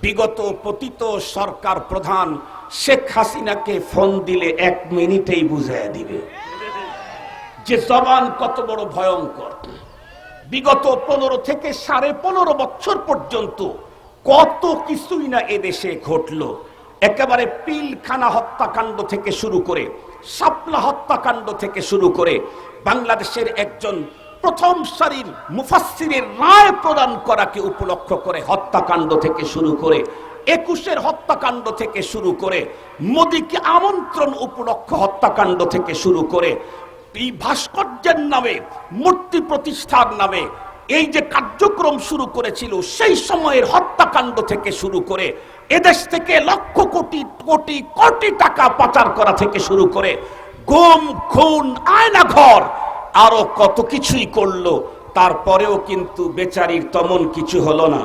বিগত পতিত সরকার প্রধান শেখ হাসিনাকে ফোন দিলে 1 মিনিটেই বুঝাইয়া দিবে যে জবান কত বড় ভয়ঙ্কর। বিগত 15 থেকে 15.5 বছর পর্যন্ত কত কিছুই না এদেশে ঘটলো। একেবারে পিলখানা হত্যাকাণ্ড থেকে শুরু করে, শাপলা হত্যাকাণ্ড থেকে শুরু করে, বাংলাদেশের একজন প্রথম সারির মুফাসসিরের রায় প্রদান করাকে উপলক্ষ করে হত্যাকাণ্ড থেকে শুরু করে, 21-এর হত্যাকাণ্ড থেকে শুরু করে, মোদীকে আমন্ত্রণ উপলক্ষ হত্যাকাণ্ড থেকে শুরু করে, এই ভাস্কর্যের নামে, মূর্তি প্রতিষ্ঠার নামে এই যে কার্যক্রম শুরু করেছিল, সেই সময়ের হত্যাকাণ্ড থেকে শুরু করে, এদেশ থেকে লক্ষ কোটি কোটি কোটি টাকা পাচার করা থেকে শুরু করে, গুম, খুন, আয়নাঘর, আরো কত কিছুই করলো। তারপরেও কিন্তু বেচারির তেমন কিছু হলো না।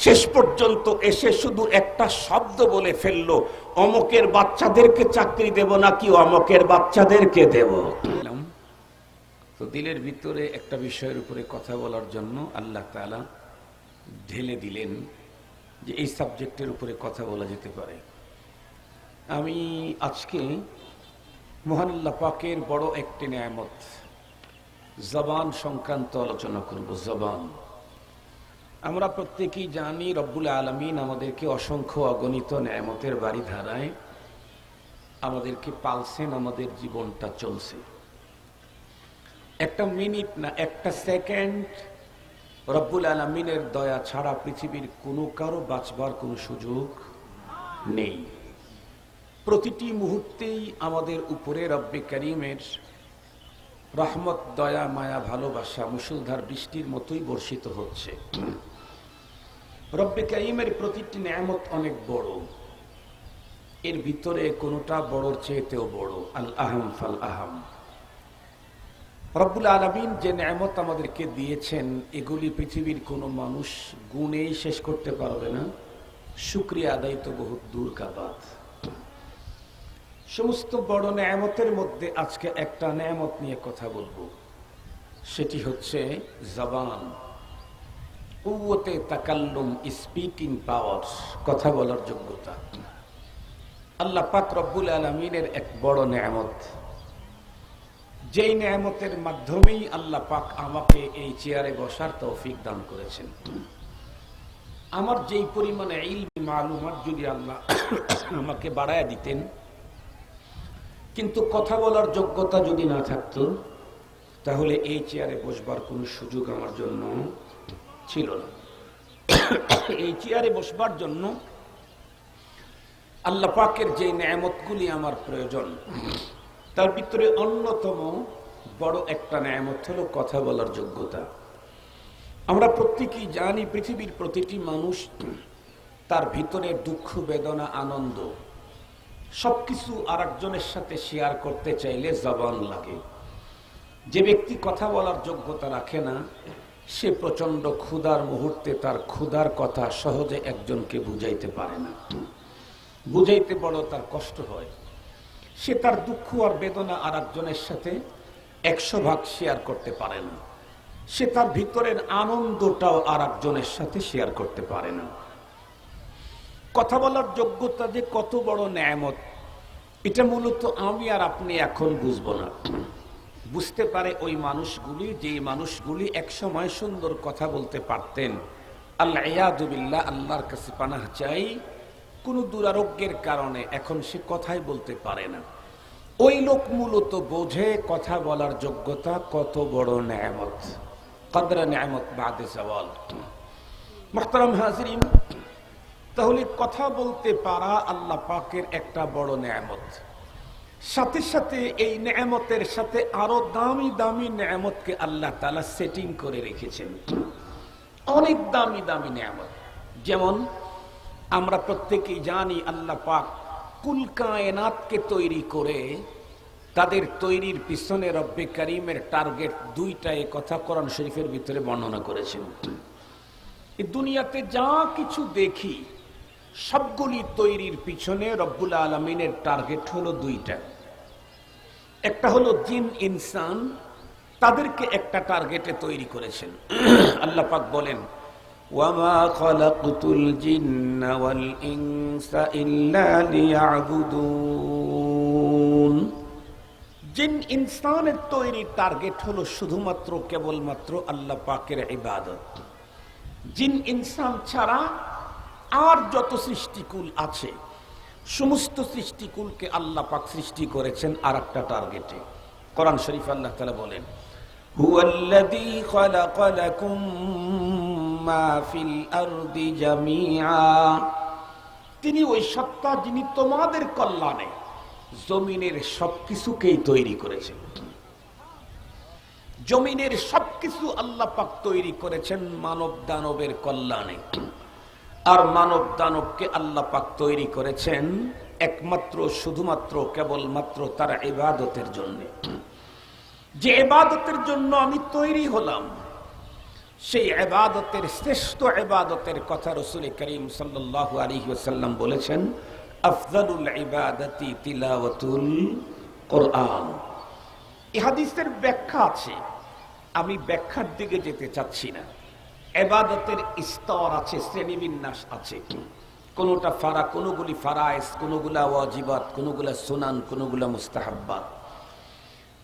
শেষ পর্যন্ত এসে শুধু একটা শব্দ বলে ফেললো, অমকের বাচ্চাদেরকে চাকরি দেব নাকি অমকের বাচ্চাদেরকে দেব। তো দিলের ভিতরে একটা বিষয়ের উপরে কথা বলার জন্য আল্লাহ তাআলা ঢেলে দিলেন যে এই সাবজেক্টের উপরে কথা বলা যেতে পারে। আমি আজকে মহান আল্লাহ পাকের বড় একটি নেয়ামত জবান সংক্রান্ত আলোচনা করব। জবান, আমরা প্রত্যেকেই জানি রব্বুল আলামিন আমাদেরকে অসংখ্য অগণিত নেয়ামতের বাড়ি ধারায় আমাদেরকে পালছেন, আমাদের জীবনটা চলছে। একটা মিনিট না, একটা সেকেন্ড রব্বুল আলামিনের দয়া ছাড়া পৃথিবীর কোনো কারো বাঁচবার কোনো সুযোগ নেই। প্রতিটি মুহূর্তেই আমাদের উপরে রব্বে কারীমের রহমত, দয়া, মায়া, ভালোবাসা মুষলধার বৃষ্টির মতোই বর্ষিত হচ্ছে। রব্বে কারীমের প্রতিটি নেয়ামত অনেক বড়, এর ভিতরে কোনোটা বড়র চেয়েতেও বড়। আল আহম ফাল আহম। রব্বুল আলামিন যে নেয়ামত আমাদেরকে দিয়েছেন, এগুলি পৃথিবীর কোনো মানুষ গুণেই শেষ করতে পারবে না। শুকরিয়া আদায় তো বহুত দূর কা বাত। সমস্ত বড় নেয়ামতের মধ্যে আজকে একটা নেয়ামত নিয়ে কথা বলবো, সেটি হচ্ছে জবান, কুওয়াতে তাকাল্লুম, স্পিকিং পাওয়ার, কথা বলার যোগ্যতা। আল্লাহ পাক রব্বুল আলামিনের এক বড় নেয়ামত, যেই নেয়ামতের মাধ্যমেই আল্লাহ পাক আমাকে এই চেয়ারে বসার তৌফিক দান করেছেন। আমার যেই পরিমাণে ইলমি মালুমাত যদি আল্লাহ আমাকে বাড়ায় দিতেন, কিন্তু কথা বলার যোগ্যতা যদি না থাকতো, তাহলে এই চেয়ারে বসবার কোনো সুযোগ আমার জন্য ছিল না। এই চেয়ারে বসবার জন্য আল্লাহ পাকের যে নেয়ামতগুলি আমার প্রয়োজন, তার ভিতরে অন্যতম বড় একটা নেয়ামত হলো কথা বলার যোগ্যতা। আমরা প্রত্যেকেই জানি পৃথিবীর প্রতিটি মানুষ তার ভিতরে দুঃখ, বেদনা, আনন্দ সবকিছু আরেকজনের সাথে শেয়ার করতে চাইলে জবান লাগে। যে ব্যক্তি কথা বলার যোগ্যতা রাখে না, সে প্রচন্ড ক্ষুধার মুহূর্তে তার ক্ষুধার কথা সহজে একজনকে বুঝাইতে পারে না, বুঝাইতে বড় তার কষ্ট হয়। সে তার দুঃখ আর বেদনা আরেকজনের সাথে 100 ভাগ শেয়ার করতে পারে না। সে তার ভিতরের আনন্দটাও আরেকজনের সাথে শেয়ার করতে পারে না। কথা বলার যোগ্যতা যে কত বড় নেয়ামত, এটা মূলত আমি আর আপনি এখন বুঝবো না। বুঝতে পারে ওই মানুষগুলি, যে মানুষগুলি একসময় সুন্দর কথা বলতে পারতেন। আল্লাহ ইয়াযু বিল্লাহ, আল্লাহর কাছে পানাহ চাই, কোন দুরারোগ্যের কারণে এখন সে কথাই বলতে পারে না। ওই লোক মূলত বোঝে কথা বলার যোগ্যতা কত বড় নেয়ামত। কদরে নেয়ামত বাদে সওয়াল। মুহতারাম হাজিরিন, তাহলে কথা বলতে পারা আল্লাহ পাকের একটা বড় নেয়ামত। সাথে সাথে এই নেয়ামতের সাথে আরো দামি দামি নেয়ামতকে আল্লাহ তাআলা সেটিং করে রেখেছেন। অনেক দামি দামি নেয়ামত। যেমন আমরা প্রত্যেকেই জানি আল্লাহ পাক কুল কায়নাতকে তৈরি করে তাদের তৈরির পিছনে রব্বে কারীমের টার্গেট 2টা, এই কথা কোরআন শরীফের ভিতরে বর্ণনা করেছেন। এই দুনিয়াতে যা কিছু দেখি সবগুলি তৈরির পিছনে রব্বুল আলামিনের টার্গেট হলো 2টা। একটা হলো জিন ইনসান, তাদেরকে একটা টার্গেটে তৈরি করেছেন। আল্লাহ পাক বলেন ওয়ামা খালাকতুল জিন্না ওয়াল ইনসা ইল্লা লিয়াবুদুন। জিন ইনসানের তৈরির টার্গেট হলো শুধুমাত্র কেবলমাত্র আল্লাহ পাকের ইবাদত। জিন ইনসান ছাড়া আর যত সৃষ্টিকুল আছে সমস্ত সৃষ্টিকুলকে আল্লাহ পাক সৃষ্টি করেছেন আর একটা টার্গেটে। কোরআন শরীফ আল্লাহ তাআলা বলেন, হুয়াল্লাযী খালাকা লাকুম মা ফিল আরদি জামিআ। তিনি ওই সত্তা যিনি তোমাদের কল্যাণে জমিনের সবকিছুকেই তৈরি করেছেন। জমিনের সবকিছু আল্লাহ পাক তৈরি করেছেন মানব দানবের কল্যাণে। আর মানব দানবকে আল্লাহ পাক তৈরি করেছেন একমাত্র শুধুমাত্র কেবলমাত্র তার ইবাদতের জন্য। যে ইবাদতের জন্য আমি তৈরি হলাম সেই ইবাদতের শ্রেষ্ঠ ইবাদতের কথা রাসূল করিম সাল্লাল্লাহু আলাইহি ওয়াসাল্লাম বলেছেন, আফযালুল ইবাদাতি তিলাওয়াতুল কোরআন। এই হাদিসের ব্যাখ্যা আছে, আমি ব্যাখ্যার দিকে যেতে চাচ্ছি না। ইবাদতের স্তর আছে, শ্রেণীবিন্যাস আছে, কোনটা ফারা, কোনগুলি ফারায়েজ, কোনগুলা ওয়াজিবাত, কোনগুলা সুনান, কোনগুলা মুস্তাহাব্বাত।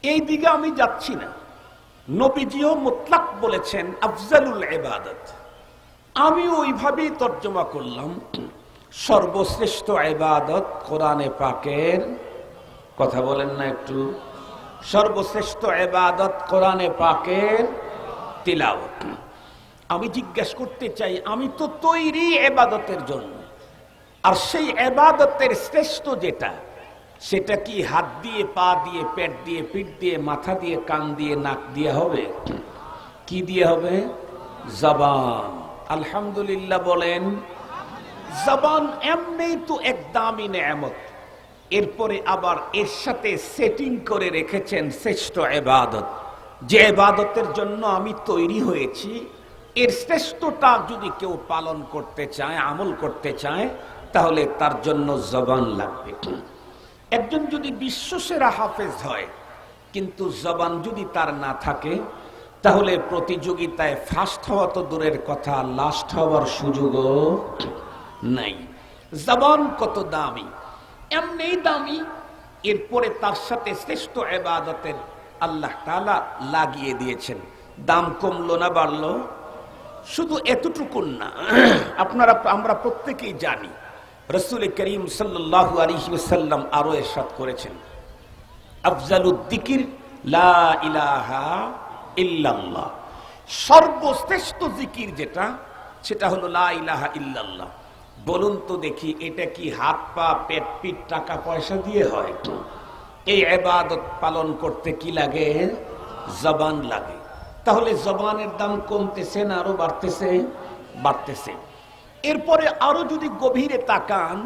এই দিকে আমি যাচ্ছি না। নবীজিও মুতলাক বলেছেন আফজালুল ইবাদত, আমি ওইভাবেই তর্জমা করলাম সর্বশ্রেষ্ঠ ইবাদত কোরআনে পাকের। কথা বলেন না একটু? সর্বশ্রেষ্ঠ ইবাদত কোরআনে পাকের তিলাওয়াত। আমি জিজ্ঞাসা করতে চাই, আমি তো তৈরি ইবাদতের জন্য, আর সেই ইবাদতের শ্রেষ্ঠ যেটা, সেটা কি হাত দিয়ে, পা দিয়ে, পেট দিয়ে, পিঠ দিয়ে, মাথা দিয়ে, কান দিয়ে, নাক দিয়ে হবে? কি দিয়ে হবে? জবান। আলহামদুলিল্লাহ বলেন। জবান এমনি তো এক দামি নেয়ামত, এরপরে আবার এর সাথে সেটিং করে রেখেছেন শ্রেষ্ঠ ইবাদত। যে ইবাদতের জন্য আমি তৈরি হয়েছি, এর শ্রেষ্ঠতা যদি কেউ পালন করতে চায়, আমল করতে চায়, তাহলে তার জন্য জবান লাগবে। একজন যদি বিশ্বসেরা হাফেজ হয় কিন্তু জবান যদি তার না থাকে, তাহলে প্রতিযোগিতায় ফার্স্ট হওয়া তো দূরের কথা, লাস্ট হওয়ার সুযোগও নাই। জবান কত দামি, এমনি দামি, এরপরে তার সাথে শ্রেষ্ঠ ইবাদতের আল্লাহ তাআলা লাগিয়ে দিয়েছেন। দাম কমলো না বাড়লো? শুধু এতটুকুন না, আমরা প্রত্যেকেই জানি রাসূল করিম সাল্লাল্লাহু আলাইহি ওয়াসাল্লাম আরো ইরশাদ করেছেন, আফজালুদ যিকির লা ইলাহা ইল্লাল্লাহ। সর্বশ্রেষ্ঠ জিকির যেটা, সেটা হলো লা ইলাহা ইল্লাল্লাহ। বলুন তো দেখি, এটা কি হাত পা, পেট পিঠ, টাকা পয়সা দিয়ে হয়? এই ইবাদত পালন করতে কি লাগে? জবান লাগে। তাহলে জবানের দাম কমতেছে না আরো বাড়তেছে? বাড়তেছে। এরপরে আরো যদি গভীরে তাকান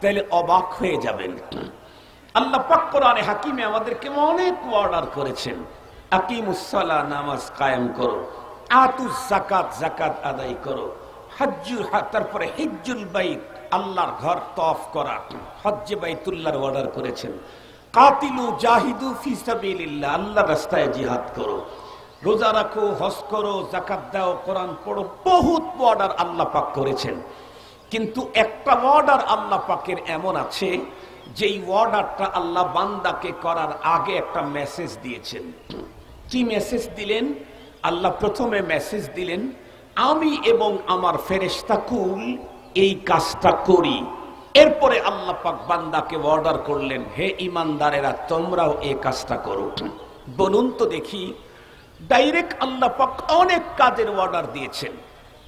তাহলে অবাক হয়ে যাবেন। আল্লাহ পাক কোরআনে হাকিমে আমাদেরকে অনেক অর্ডার করেছেন, আকিমুস সালাহ, নামাজ কায়েম করো, আতুজ যাকাত, যাকাত আদায় করো, হজ্জুল, তারপরে হিজ্জুল বাইত, আল্লাহর ঘর তওয়াফ করা, হজ্জে বাইতুল্লাহর অর্ডার করেছেন, কাতিলু জাহিদু ফি সাবিলিল্লাহ, আল্লাহর রাস্তায় জিহাদ করো, রোজা রাখো, হজ করো, যাকাত দাও, কোরআন পড়ো। বহুত অর্ডার আল্লাহ পাক করেছেন, কিন্তু একটা অর্ডার আল্লাহ পাকের এমন আছে যেই অর্ডারটা আল্লাহ বান্দাকে করার আগে একটা মেসেজ দিয়েছেন। কি মেসেজ দিলেন? আল্লাহ প্রথমে মেসেজ দিলেন, আমি এবং আমার ফেরেশতাকুল এই কাজটা করি। এরপরে আল্লাহ পাক বান্দাকে অর্ডার করলেন, হে ঈমানদারেরা, তোমরাও এই কাজটা করো। বলুন তো দেখি, ডাইরেক্ট আল্লাহ পাক অনেক কাজের অর্ডার দিয়েছেন,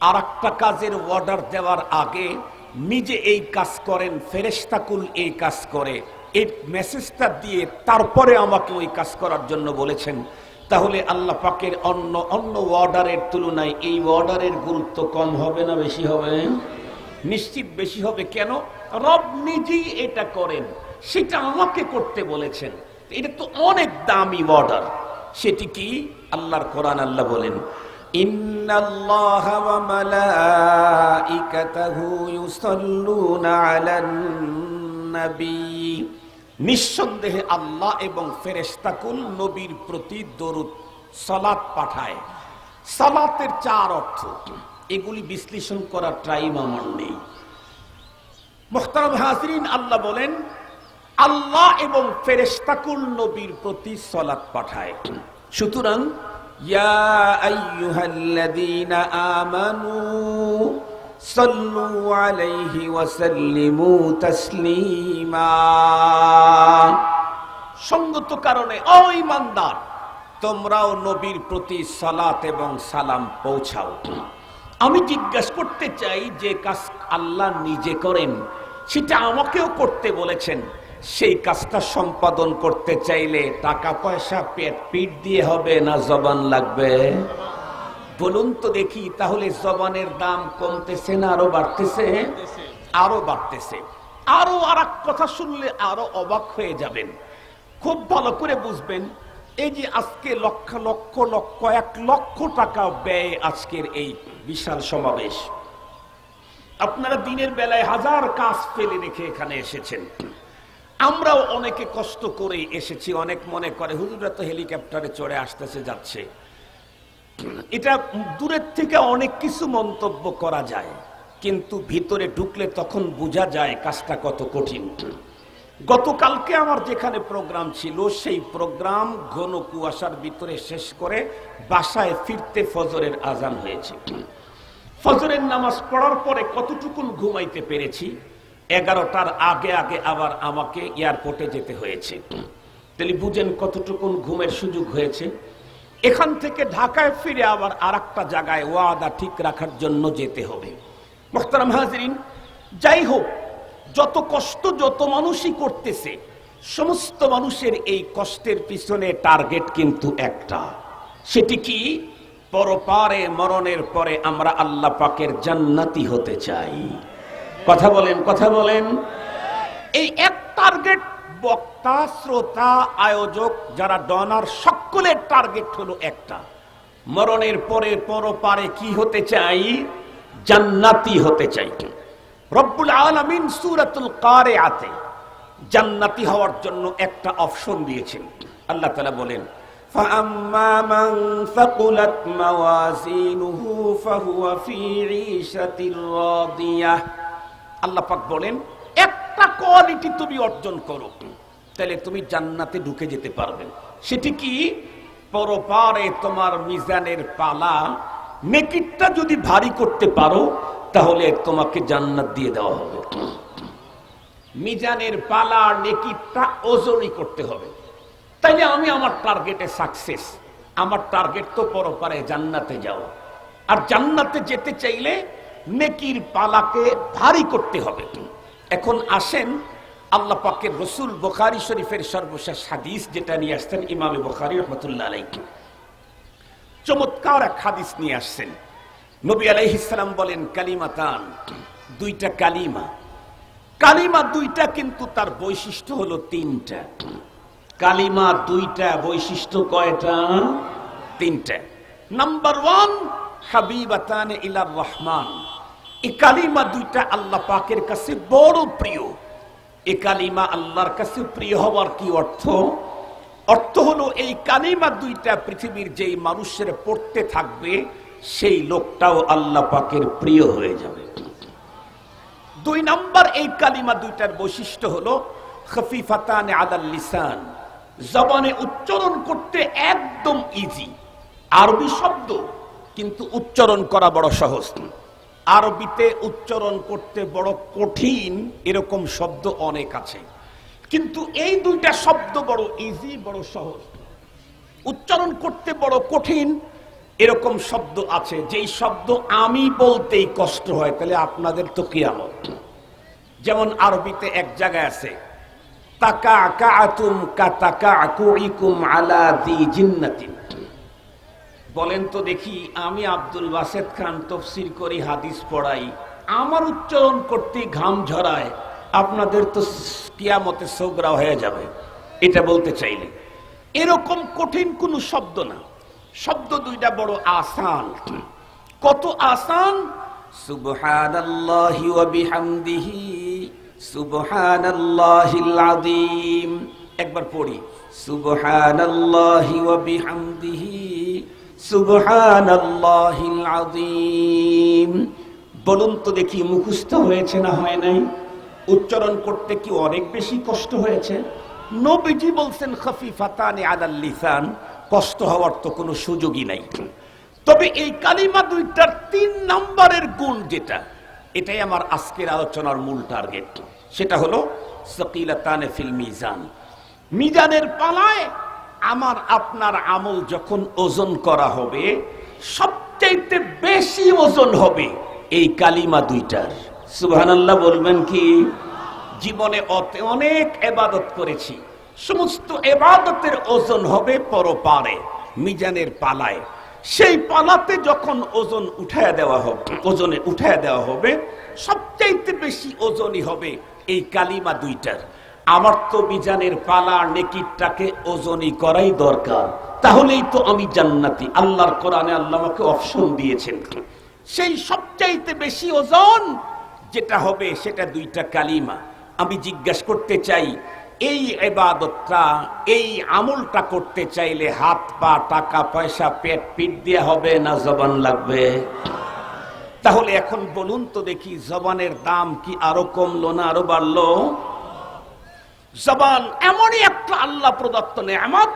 আর একটা কাজের অর্ডার দেওয়ার আগে নিজে এই কাজ করেন, ফেরেশতাকুল এই কাজ করে, এই মেসেজটা দিয়ে তারপরে আমাকে ওই কাজ করার জন্য বলেছেন। তাহলে আল্লাহ পাকের অন্য অর্ডারের তুলনায় এই অর্ডারের গুরুত্ব কম হবে না বেশি হবে? নিশ্চিত বেশি হবে। কেন? রব নিজেই এটা করেন, সেটা আমাকে করতে বলেছেন। এটা তো অনেক দামি অর্ডার। সেটি কি? আল্লাহর কোরআন, আল্লাহ বলেন, ইন্নাল্লাহা ওয়া মালাইকাতাহু ইউসাল্লুনা আলান নবী। নিঃসন্দেহে আল্লাহ এবং ফেরেশতাকুল নবীর প্রতি দরুদ সালাত পাঠায়। সালাতের চার অর্থ। এগুলি বিশ্লেষণ করার টাইম আমার নেই। মুহতারাম হাজরিন, আল্লাহ বলেন আল্লাহ এবং ফেরেশতাকুল নবীর প্রতি সালাত পাঠায়। সুতরাং ইয়া আইয়ুহাল্লাযীনা আমানু সাল্লু আলাইহি ওয়া সাল্লিমু তাসলিমা। সঙ্গত কারণে ও ঈমানদার, তোমরাও নবীর প্রতি সালাত এবং সালাম পৌঁছাও। আমি জিজ্ঞাসা করতে চাই, যে কাজ আল্লাহ নিজে করেন সেটা আমাকেও করতে বলেছেন, সেই কাজটা সম্পাদন করতে চাইলে টাকা পয়সা পিঠ দিয়ে হবে না জবান লাগবে? বলুন তো দেখি, তাহলে জবানের দাম কমতেছে না আরো বাড়তেছে? আরো বাড়তেছে। আরো আর এক কথা শুনলে আরো অবাক হয়ে যাবেন, খুব ভালো করে বুঝবেন। এই যে আজকে লক্ষ লক্ষ লক্ষ 1 লক্ষ টাকা ব্যয় আজকের এই বিশাল সমাবেশ, আপনারা দিনের বেলায় হাজার কাজ ফেলে রেখে এখানে এসেছেন। আমরাও অনেকে কষ্ট করে এসেছি। অনেক মনে করে হুজুররা তো হেলিকপ্টারে চড়ে আসতেছে যাচ্ছে। এটা দূরের থেকে অনেক কিছু মন্তব্য করা যায়, কিন্তু ভিতরে ঢুকলে তখন বোঝা যায় কাজটা কত কঠিন। গতকালকে আমার যেখানে প্রোগ্রাম ছিল, সেই প্রোগ্রাম ঘন কুয়াশার ভিতরে শেষ করে বাসায় ফিরতে ফজরের আজান হয়েছে। ফজরের নামাজ পড়ার পরে কতটুকুন ঘুমাইতে পেরেছি, 11টার আগে আগে আবার আমাকে এয়ারপোর্টে যেতে হয়েছে। তাহলে বুঝেন কতটুকুন ঘুমের সুযোগ হয়েছে। এখান থেকে ঢাকায় ফিরে আবার আরেকটা জায়গায় ওয়াদা ঠিক রাখার জন্য যেতে হবে। মুহতারাম হাজরিন, যাই হোক, যত কষ্ট যত মানুষই করতেছে, সমস্ত মানুষের এই কষ্টের পিছনে টার্গেট কিন্তু একটা। সেটি কি? পরপারে মরণের পরে আমরা আল্লাহ পাকের জান্নাতি হতে চাই। কথা বলেন, কথা বলেন। এই এক টার্গেট বক্তা, শ্রোতা, আয়োজক, যারা ডনার, সকলের টার্গেট হলো একটা, মরণের পরে পরপারে কি হতে চাই? জান্নাতি হতে চাই। রব্বুল আলামিন সূরাতুল কারিআতে জান্নাতি হওয়ার জন্য একটা অপশন দিয়েছেন। আল্লাহ তাআলা বলেন فَأَمَّا مَنْ ثَقُلَتْ مَوَازِينُهُ فَهُوَ فِي عِيشَةٍ رَاضِيَةٍ। আল্লাহ পাক বলেন একটা কোয়ালিটি তুমি অর্জন করো, তাহলে তুমি জান্নাতে ঢুকে যেতে পারবে। সেটি কি? পরপারে তোমার মিজানের পালা, নেকিটা যদি ভারী করতে পারো তাহলে তোমাকে জান্নাত দিয়ে দেওয়া হবে। মিজানের পালা, নেকিটা ওজনই করতে হবে। তাইলে আমি আমার টার্গেটে সাকসেস। আমার টার্গেট তো পরপারে জান্নাতে যাওয়া। আর জান্নাতে যেতে চাইলে নেকির পালাকে ভারী করতে হবে। এখন আসেন, আল্লাহ পাকের রসুল বুখারী শরীফের সর্বশেষ হাদিস যেটা নিয়ে আসছেন ইমাম বুখারী রাহমাতুল্লাহ আলাইহি, চমৎকার এক হাদিস নিয়ে আসছেন। নবী আলাইহিস সালাম বলেন কালিমাতান, দুইটা কালিমা। কালিমা দুইটা, কিন্তু তার বৈশিষ্ট্য হলো 3টা। কালিমা দুইটা, বৈশিষ্ট্য কয়টা? 3টা। নাম্বার 1, হাবিবাতান ইলার রহমান। এই কালিমা দুইটা আল্লাহ পাকের কাছে বড় প্রিয়। এই কালিমা আল্লাহর কাছে প্রিয় হওয়ার কি অর্থ? অর্থ হলো এই কালিমা দুইটা পৃথিবীর যেই মানুষের পড়তে থাকবে সেই লোকটাও আল্লাহ পাকের প্রিয় হয়ে যাবে। 2 নাম্বার, এই কালিমা দুইটার বৈশিষ্ট্য হলো খফিফাতান আলাল লিসান। জবানে উচ্চারণ করতে একদম ইজি। আরবি শব্দ, কিন্তু উচ্চারণ করা বড় সহজ। আরবিতে উচ্চারণ করতে বড় কঠিন এরকম শব্দ অনেক আছে, কিন্তু এই দুইটা শব্দ বড় ইজি, বড় সহজ। উচ্চারণ করতে বড় কঠিন এরকম শব্দ আছে, যেই শব্দ আমি বলতেই কষ্ট হয়, তাহলে আপনাদের তো কিয়ামত। যেমন আরবিতে এক জায়গায় আছে তাকাআতুম কাতাকাকুইকুম আলা দি জিন্নাতিন। বলেন তো দেখি, আমি আব্দুল বাসেত খান তাফসীর করি, হাদিস পড়াই, আমার উচ্চারণ করতে ঘাম ঝরায়, আপনাদের তো কিয়ামতে সোগরা হয়ে যাবে। এটা বলতে চাইলে এরকম কঠিন কোনো শব্দ না। শব্দ দুইটা বড় আসান। কত আসান! সুবহানাল্লাহি ওয়া বিহামদিহি সুবহানাল্লাহিল আযীম। একবার পড়ি, সুবহানাল্লাহি ওয়া বিহামদিহি সুবহানাল্লাহিল আযীম। বলুন তো দেখি, মুখস্থ হয়েছে না হয় নাই? উচ্চারণ করতে কি অনেক বেশি কষ্ট হয়েছে? নবীজি বলছেন খাফিফাতানি আলাল লিসান, কষ্ট হওয়ার তো কোনো সুযোগই নাই। তবে এই কালিমা দুইটার 3 নম্বরের গুণ যেটা, এটাই আমার আজকের আলোচনার মূল টার্গেট। সেটা হলো সাকিলাতানে ফিল মিজান। মিজানের পালায় আমার আপনার আমল যখন ওজন করা হবে, সবচাইতে বেশি ওজন হবে এই কালিমা দুইটার। সুবহানাল্লাহ বলবেন কি? জীবনে অনেক ইবাদত করেছি, সমস্ত ইবাদতের ওজন হবে পরপারে মিজানের পালায়। সেই পালাতে যখন ওজন উঠায়া দেওয়া হবে, ওজনে উঠায়া দেওয়া হবে, সবচাইতে বেশি ওজনই হবে এই কালিমা দুইটার। আমার তো মিজানের পালা নেকিরটাকে ওজনই করাই দরকার, তাহলেই তো আমি জান্নাতি। আল্লাহর কোরআনে আল্লাহ আমাকে অপশন দিয়েছেন। সেই সবচাইতে বেশি ওজন যেটা হবে সেটা দুইটা কালিমা। আমি জিজ্ঞাসা করতে চাই, এই ইবাদতটা, এই আমলটা করতে চাইলে হাত পা, টাকা পয়সা, পেট পিট দিয়ে হবে না জবান লাগবে? তাহলে এখন বলুন তো দেখি, জবানের দাম কি আরো কমলো না আরো বাড়লো? জবান এমনই একটা আল্লাহ প্রদত্ত নেয়ামত,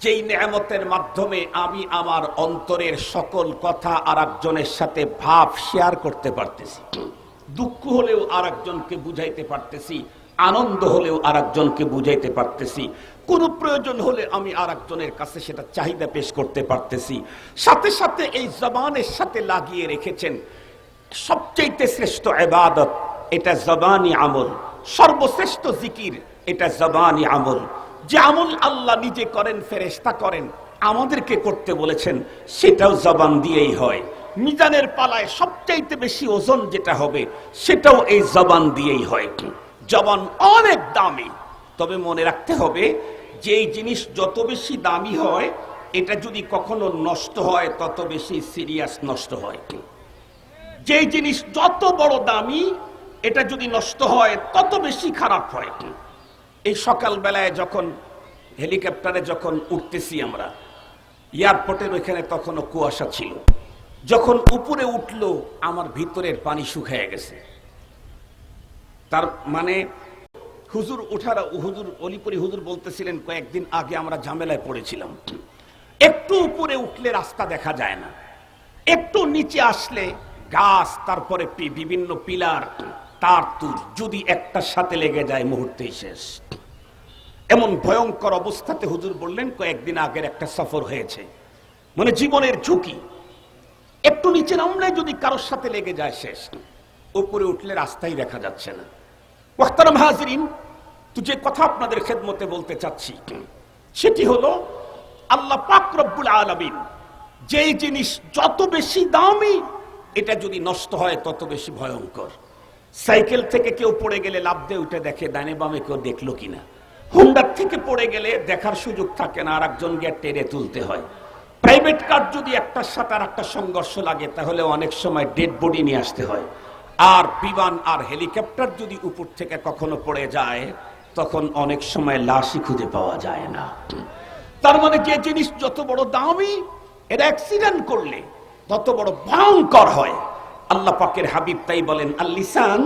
যেই নেয়ামতের মাধ্যমে আমি আমার অন্তরের সকল কথা আরেকজনের সাথে ভাব শেয়ার করতে পারতেছি। দুঃখ হলেও আরেকজনকে বুঝাইতে পারতেছি, আনন্দ হলেও আরেকজনকে বুঝাইতে পারতেছি, কোন প্রয়োজন হলে আমি আরেকজনের কাছে সেটা চাহিদা পেশ করতে পারতেছি। সাথে সাথে এই জবানের সাথে লাগিয়ে রেখেছেন সবচেয়ে শ্রেষ্ঠ ইবাদত, এটা জবানি আমল। সর্বশ্রেষ্ঠ জিকির, এটা জবানি আমল। যে আমল আল্লাহ নিজে করেন, ফেরেশতা করেন, আমাদেরকে করতে বলেছেন, সেটাও জবান দিয়েই হয়। মিজানের পালায় সবচাইতে বেশি ওজন যেটা হবে, সেটাও এই জবান দিয়েই হয়। জবান অনেক দামি, তবে মনে রাখতে হবে যে এই জিনিস যত বেশি দামি হয়, এটা যদি কখনো নষ্ট হয় তত বেশি সিরিয়াস নষ্ট হয়। যে জিনিস যত বড় দামি, এটা যদি নষ্ট হয় তত বেশি খারাপ হয়। এই সকাল বেলায় যখন হেলিকপ্টারে যখন উঠতেছি আমরা, এয়ারপোর্টের ওইখানে তখনও কুয়াশা ছিল। যখন উপরে উঠলো, আমার ভিতরের পানি শুকিয়ে গেছে। তার মানে হুজুর উঠারা, হুজুর অলিপুরি হুজুর বলতেছিলেন, কয়েকদিন আগে আমরা ঝামেলায় পড়েছিলাম। একটু উপরে উঠলে রাস্তা দেখা যায় না, একটু নিচে আসলে গাছ, তারপরে বিভিন্ন পিলার, তার তুর, যদি একটার সাথে লেগে যায় মুহূর্তেই শেষ। এমন ভয়ঙ্কর অবস্থাতে হুজুর বললেন, কয়েকদিন আগের একটা সফর হয়েছে, মানে জীবনের ঝুঁকি। একটু নিচে নামলে যদি কারোর সাথে লেগে যায় শেষ, উপরে উঠলে রাস্তাই দেখা যাচ্ছে না। মুহতারাম হাজিরিন, তো যে কথা আপনাদের খেদমতে বলতে চাচ্ছি সেটি হলো, আল্লাহ পাক রব্বুল আলামিন যেই জিনিস যত বেশি দামি, এটা যদি নষ্ট হয় তত বেশি ভয়ঙ্কর। সাইকেল থেকে কেউ পড়ে গেলে লাফ দিয়ে উঠে দেখে ডানে বামে কেউ দেখলো কিনা। হোন্ডার থেকে পড়ে গেলে দেখার সুযোগ থাকে না, আর একজন গিয়ে টেনে তুলতে হয়। প্রাইভেট কার যদি একটার সাথে আর একটা সংঘর্ষ লাগে, তাহলে অনেক সময় ডেড বডি নিয়ে আসতে হয়। আর বিমান আর হেলিকপ্টার যদি উপর থেকে কখনো পড়ে যায়, তখন অনেক সময় লাশই খুঁজে পাওয়া যায় না। তার মানে যে জিনিস যত বড় দামি, এটা অ্যাক্সিডেন্ট করলে তত বড় ভয়ঙ্কর হয়। আল্লাহ পাকের হাবিব তাই বলেন, আল লিসান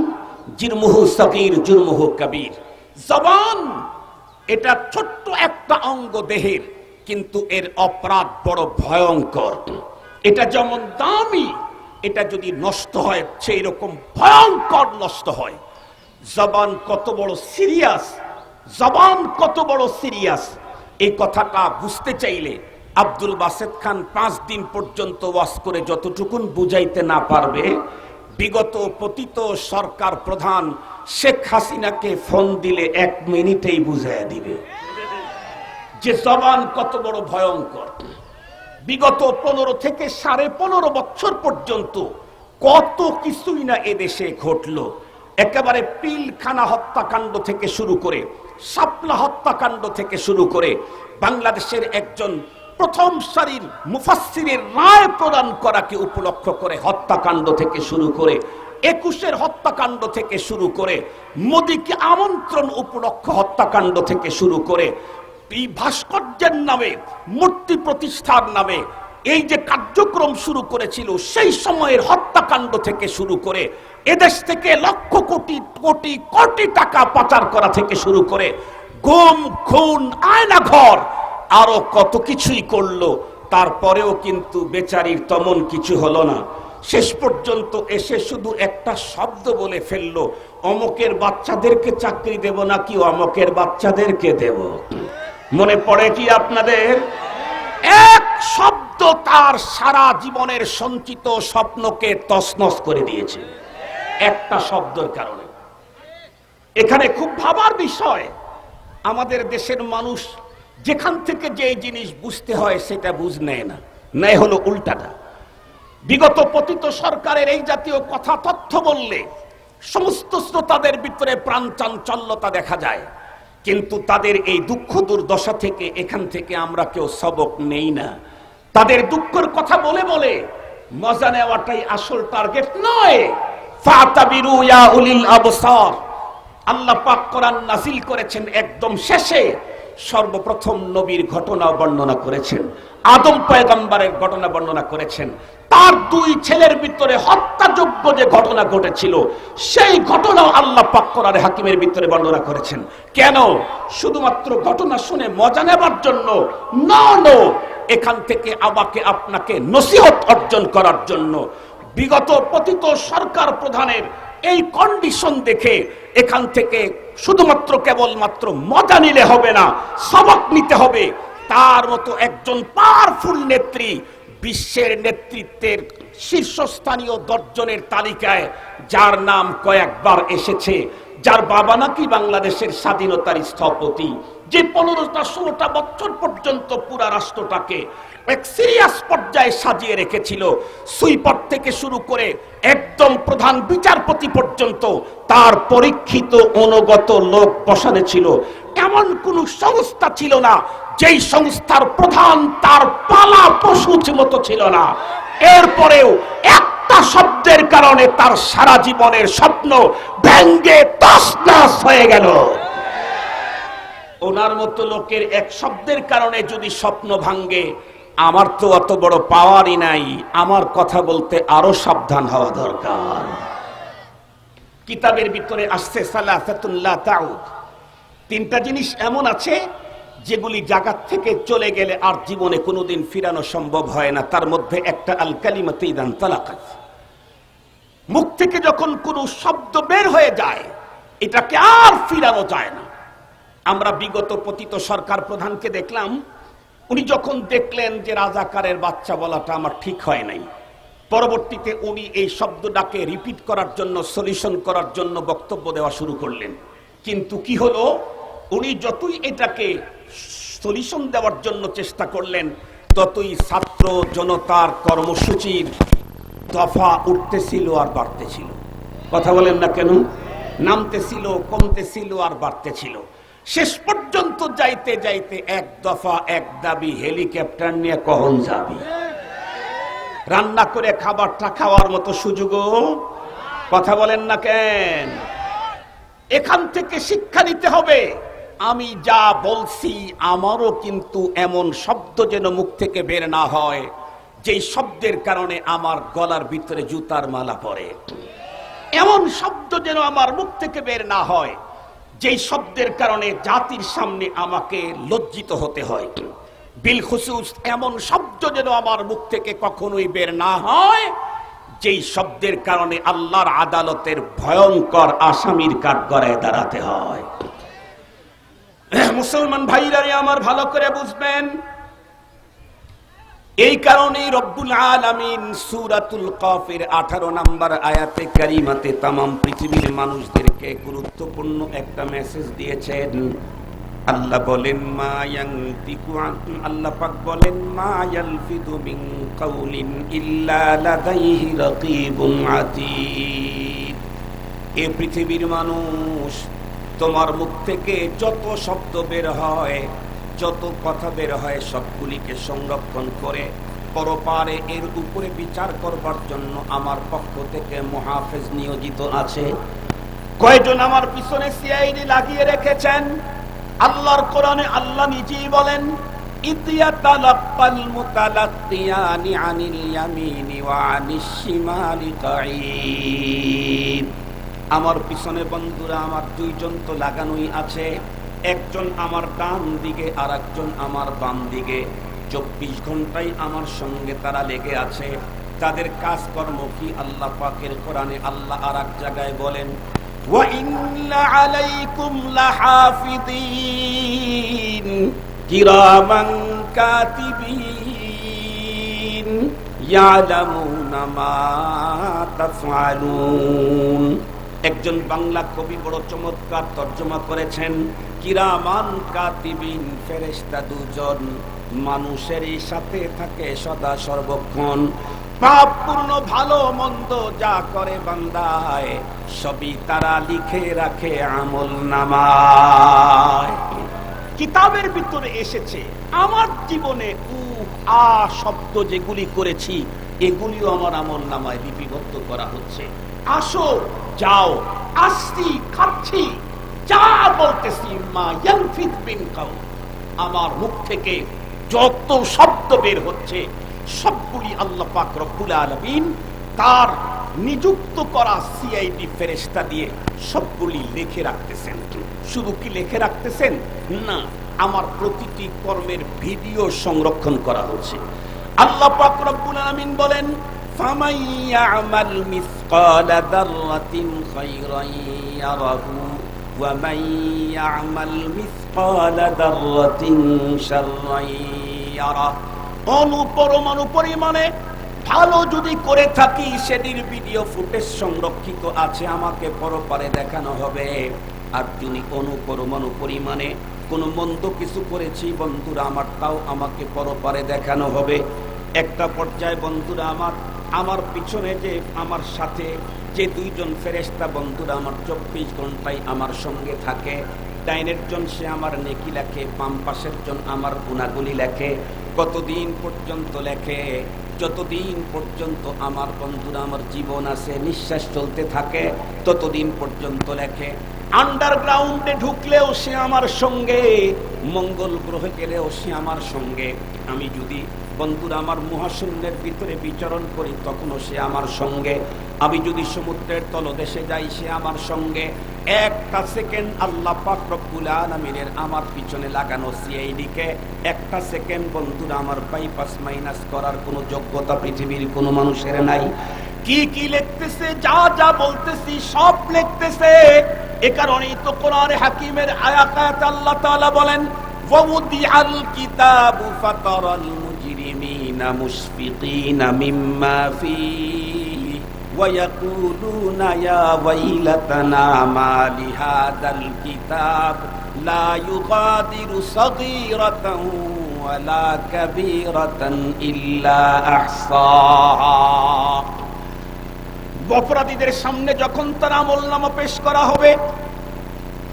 জিরমুহু সগীর জুরমুহু কবীর। জবান এটা ছোট্ট একটা অঙ্গ দেহের, কিন্তু এর অপরাধ বড় ভয়ঙ্কর। এটা যেমন দামি, এটা যদি নষ্ট হয় সেই রকম ভয়ঙ্কর নষ্ট হয়। জবান কত বড় সিরিয়াস, জবান কত বড় সিরিয়াস, এই কথাটা বুঝতে চাইলে আব্দুল বাসেত খান 5 দিন পর্যন্ত ওয়াজ করে যতটুকুন বুঝাইতে না পারবে, বিগত পতিত সরকার প্রধান শেখ হাসিনাকে ফোন দিলে 1 মিনিটেই বুঝাইয়া দিবে যে জবান কত বড় ভয়ঙ্কর। বিগত 15 থেকে 15.5 বছর পর্যন্ত কত কিছুই না এদেশে ঘটলো। একেবারে পিলখানা হত্যাকাণ্ড থেকে শুরু করে, শাপলা হত্যাকাণ্ড থেকে শুরু করে, বাংলাদেশের একজন প্রথম সারির মুফাসসিরের রায় প্রদান করাকে উপলক্ষ করে হত্যাকাণ্ড থেকে শুরু করে, 21-এর হত্যাকাণ্ড থেকে শুরু করে, মোদীকে আমন্ত্রণ উপলক্ষ হত্যাকাণ্ড থেকে শুরু করে, এই ভাস্কর্যের নামে, মূর্তি প্রতিষ্ঠার নামে এই যে কার্যক্রম শুরু করেছিল সেই সময়ের হত্যাকাণ্ড থেকে শুরু করে এদেশ থেকে লক্ষ কোটি কোটি কোটি টাকা পাচার করা থেকে শুরু করে গুম খুন আয়নাঘর আরো কত কিছুই করলো, তারপরেও কিন্তু বেচারির তেমন কিছু হলো না। শেষ পর্যন্ত এসে শুধু একটা শব্দ বলে ফেললো, অমুকের বাচ্চাদেরকে চাকরি দেব নাকি অমুকের বাচ্চাদেরকে দেব। মনে পড়ে কি আপনাদের? এক শব্দ তার সারা জীবনের সঞ্চিত স্বপ্নকে তছনছ করে দিয়েছে, একটা শব্দের কারণে। এখানে খুব ভাবার বিষয়, আমাদের দেশের মানুষ যেখান থেকে যে জিনিস বুঝতে হয় সেটা বুঝ নেয় না, নেয় হলো উল্টাটা। বিগত পতিত সরকারের এই জাতীয় কথা তথ্য বললে সমস্ত শ্রোতাদের ভিতরে প্রাণ চাঞ্চল্যতা দেখা যায়, কিন্তু তাদের এই দুঃখ দুর্দশা থেকে এখান থেকে আমরা কেউ সবক নেই না। তাদের দুঃখের কথা বলে বলে মজা নেওয়াটাই আসল টার্গেট নয়। ফাতাবিরু ইয়া উলিল আবসার, আল্লাহ পাক কোরআন নাযিল করেছেন একদম শেষে, সর্বপ্রথম নবীর ঘটনা বর্ণনা করেছেন, আদম পয়গম্বরের ঘটনা বর্ণনা করেছেন। তার দুই ছেলের ভিতরে হত্যাযোগ্য যে ঘটনা ঘটেছিল সেই ঘটনাও আল্লাহ পাক কোরআনে হাকিমের ভিতরে বর্ণনা করেছেন। কেন? শুধুমাত্র ঘটনা শুনে মজা নেবার জন্য না, এখান থেকে আমাকে আপনাকে নসিহত অর্জন করার জন্য। বিগত পতিত সরকার প্রধানের এই কন্ডিশন দেখে এখান থেকে শুধুমাত্র কেবলমাত্র মজা নিলে হবে না, সবক নিতে হবে। তার মতো একজন পাওয়ারফুল নেত্রী বিশ্বের নেতৃত্বের শীর্ষস্থানীয় 10 জনের তালিকায় যার নাম কয়েকবার এসেছে, যার বাবা নাকি বাংলাদেশের স্বাধীনতার স্থপতি, যে 15-16 বছর পর্যন্ত পুরা রাষ্ট্রটাকে এক সিরিয়াস পর্যায়ে সাজিয়ে রেখেছিল, সুইপার থেকে শুরু করে একদম প্রধান বিচারপতি পর্যন্ত তার পরীক্ষিত অনুগত লোক বসানো ছিল। এমন কোন সংস্থা ছিল না যেই সংস্থার প্রধান তার পালা পশু মতো ছিল না। এরপরেও একটা শব্দের কারণে তার সারা জীবনের স্বপ্ন ভেঙ্গে তছনছ হয়ে গেল। ওনার মতো লোকের এক শব্দের কারণে যদি স্বপ্ন ভাঙ্গে, আমার তো অত বড় পাওয়ারই নাই, আমার কথা বলতে আরো সাবধান হওয়া দরকার। কিতাবের ভিতরে আসছে সালাসাতুন লা তাউদ, 3টা জিনিস এমন আছে যেগুলি জায়গা থেকে চলে গেলে আর জীবনে কোনোদিন ফিরানো সম্ভব হয় না। তার মধ্যে একটা আল কালিমাতু ইদান তালাকাত, মুখ থেকে যখন কোনো শব্দ বের হয়ে যায় এটাকে আর ফিরানো যায় না। আমরা বিগত পতিত সরকার প্রধানকে দেখলাম, উনি যখন দেখলেন যে রাজাকারের বাচ্চা বলাটা আমার ঠিক হয় নাই, পরবর্তীতে উনি এই শব্দটাকে রিপিট করার জন্য, সলিউশন করার জন্য বক্তব্য দেওয়া শুরু করলেন। কিন্তু কি হলো, উনি যতই এটাকে সলিউশন দেওয়ার জন্য চেষ্টা করলেন, ততই ছাত্র জনতার কর্মসূচির দফা উঠতেছিল আর বাড়তেছিল। কথা বলেন না কেন? নামতেছিল, কমতেছিল আর বাড়তেছিল। শেষ পর্যন্ত যাইতে যাইতে এক দফা এক দাবি, হেলিকপ্টার নিয়ে কখন যাবি? রান্না করে খাবারটা খাওয়ার মতো সুযোগও, কথা বলেন না কেন? এখান থেকে শিক্ষা নিতে হবে। আমি যা বলছি আমারও কিন্তু এমন শব্দ যেন মুখ থেকে বের না হয় যেই শব্দের কারণে আমার গলার ভিতরে জুতার মালা পড়ে। এমন শব্দ যেন আমার মুখ থেকে বের না হয় যেই শব্দের কারণে জাতির সামনে আমাকে লজ্জিত হতে হয়। বিল খুসুস এমন শব্দ যেন আমার মুখ থেকে কখনোই বের না হয় যেই শব্দের কারণে আল্লাহর আদালতের ভয়ঙ্কর আসামির কাঠগড়ায় দাঁড়াতে হয়। মুসলমান ভাইরা আমার ভালো করে বুঝবেন, এই কারণেই রব্বুল আলামিন সূরাতুল কাফের 18 নম্বর আয়াতে কারিমাতে तमाम পৃথিবীর মানুষদেরকে গুরুত্বপূর্ণ একটা মেসেজ দিয়েছেন। আল্লাহ বলেন মা ইয়ানতিকু আন, আল্লাহ পাক বলেন মা ইয়ালফিদু মিন কাউলিন ইল্লা লাদাইহি রাকিবুন আতীদ। এই পৃথিবীর মানুষ, তোমার মুখ থেকে যত শব্দ বের হয়, যত কথা বের হয়, সবগুলিকে সংরক্ষণ করে পরপারে এর উপরে বিচার করবার জন্য আমার পক্ষ থেকে মুহাফেজ নিয়োজিত আছে। কয়জন আমার পিছনে সিআইডি লাগিয়ে রেখেছেন? আল্লাহর কোরআনে আল্লাহ নিজেই বলেন إذ يتلقى المتلقيان عن اليمين وعن الشمال قعيد আমার পিছনে বন্ধুরা আমার দুইজন তো লাগানোই আছে, একজন আমার ডান দিকে আর একজন আমার বাম দিকে। 24 ঘন্টাই আমার সঙ্গে তারা লেগে আছে। তাদের কাজকর্ম কি আল্লাহ পাকের কোরআনে আল্লাহ আর এক জায়গায় বলেন, ওয়া ইন্না আলাইকুম লাহাফিদিন কিরামান কাতিবিন ইয়ালামুনা মা তাফআলুন। একজন বাংলা কবি বড় চমৎকার তর্জমা করেছেন, কিরামান কাতিবিন, ফেরেশতা দুজন মানুষেরই সাথে থাকে সদা সর্বক্ষণ। পাপপূর্ণ ভালো মন্দ যা করে বান্দায় সবই তারা লিখে রাখে আমলনামায়। কিতাবের ভিতরে এসেছে আমার জীবনে আ শব্দ যেগুলি করেছি এগুলিও আমার আমলনামায় লিপিবদ্ধ করা হচ্ছে। আসো যাও, আসছি খাচ্ছি, যা বলতেছি মা ইয়ালফিজ বিন কাউল, আমার মুখ থেকে যত শব্দ বের হচ্ছে সবগুলি আল্লাহ পাক রব্বুল আলামিন তার নিযুক্ত করা সিআইডি ফেরেশতা দিয়ে সবগুলি লিখে রাখতেছেন। শুধু কি লিখে রাখতেছেন না, আমার প্রতিটি কর্মের ভিডিও সংরক্ষণ করা হচ্ছে। আল্লাহ পাক রব্বুল আলামিন বলেন, ফামান ইয়ামাল মিসকালা যাররাতিন খায়রান ইয়ারাহু ওয়া মান ইয়ামাল মিসকালা যাররাতিন শাররান ইয়ারাহু। অনুপরমাণু পরিমাণে ভালো যদি করে থাকি সেটির ভিডিও ফুটেজ সংরক্ষিত আছে, আমাকে পরপারে দেখানো হবে। আর যদি অনুপরমাণু পরিমাণে কোনো মন্দ কিছু করেছি বন্ধুরা আমার, তাও আমাকে পরপারে দেখানো হবে। একটা পর্যায়ে বন্ধুরা আমার পিছনে যে আমার সাথে যে দুইজন ফেরেশতা বন্ধুরা আমার 24 ঘন্টায় আমার সঙ্গে থাকে, ডাইনের জন সে আমার নেকি লেখে, বাম পাশের জন আমার গুনাহগুলি লেখে। কতদিন পর্যন্ত লেখে? যতদিন পর্যন্ত আমার বন্ধুরা আমার জীবন আছে, নিঃশ্বাস চলতে থাকে ততদিন পর্যন্ত লেখে। আন্ডারগ্রাউন্ডে ঢুকলেও সে আমার সঙ্গে, মঙ্গল গ্রহে গেলেও সে আমার সঙ্গে। আমি যদি বন্ধুরা আমার মহাশূন্যের ভিতরে বিচরণ করি তখনও সে আমার সঙ্গে। আমি যদি সমুদ্রের তলদেশে যাই সে আমার সঙ্গে। একটা সেকেন্ড আল্লাহ পাক রব্বুল আলামিনের আমার পিছনে লাগানো সিআইডিকে একটা সেকেন্ড বন্ধুরা আমার বাইপাস মাইনাস করার কোনো যোগ্যতা পৃথিবীর কোনো মানুষের নাই। কি কি লিখতেছে, যা যা বলতেছি সব লিখতেছে। এ কারণেই তো কোরআনে হাকিমের আয়াত আল্লাহ তাআলা বলেন, ওয়াউদিআল কিতাবু ফাতারাল মুজরিমিনা মুশফিকিনা মিম্মা ফীহি ওয়ায়াকুলুনা ইয়া ওয়াইলাতানা মা লিহাযাল কিতাব লা ইউগাদিরু সাগীরাতান ওয়ালা কাবীরাতান ইল্লা আহসাহা। অপরাধীদের সামনে যখন তার আমলনামা পেশ করা হবে,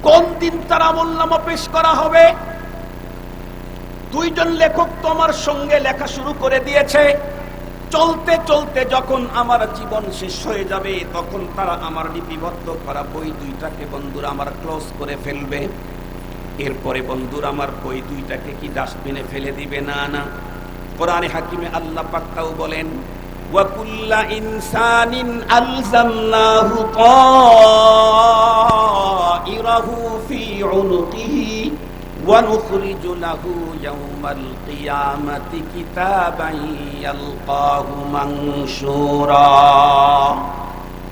কোন দিন তার আমলনামা পেশ করা হবে? দুইজন লেখক তো আমার সঙ্গে লেখা শুরু করে দিয়েছে। চলতে চলতে যখন আমার জীবন শেষ হয়ে যাবে তখন তারা আমার লিপিবদ্ধ করা বই দুইটাকে বন্ধুরা আমার ক্লোজ করে ফেলবে। এরপরে বন্ধুরা আমার বই দুইটাকে কি ডাস্টবিনে ফেলে দিবে? না না, কোরআনে হাকিমে আল্লাহ পাক তাও বলেন, ওয়া কুল্লা ইনসানিন আলজামনাহু তাইরাহু ফি উনুকিহি ওয়া নুখরিজু লাহু ইয়াওমাল কিয়ামাতি কিতাবান ইয়ালকাহু মানশুরা।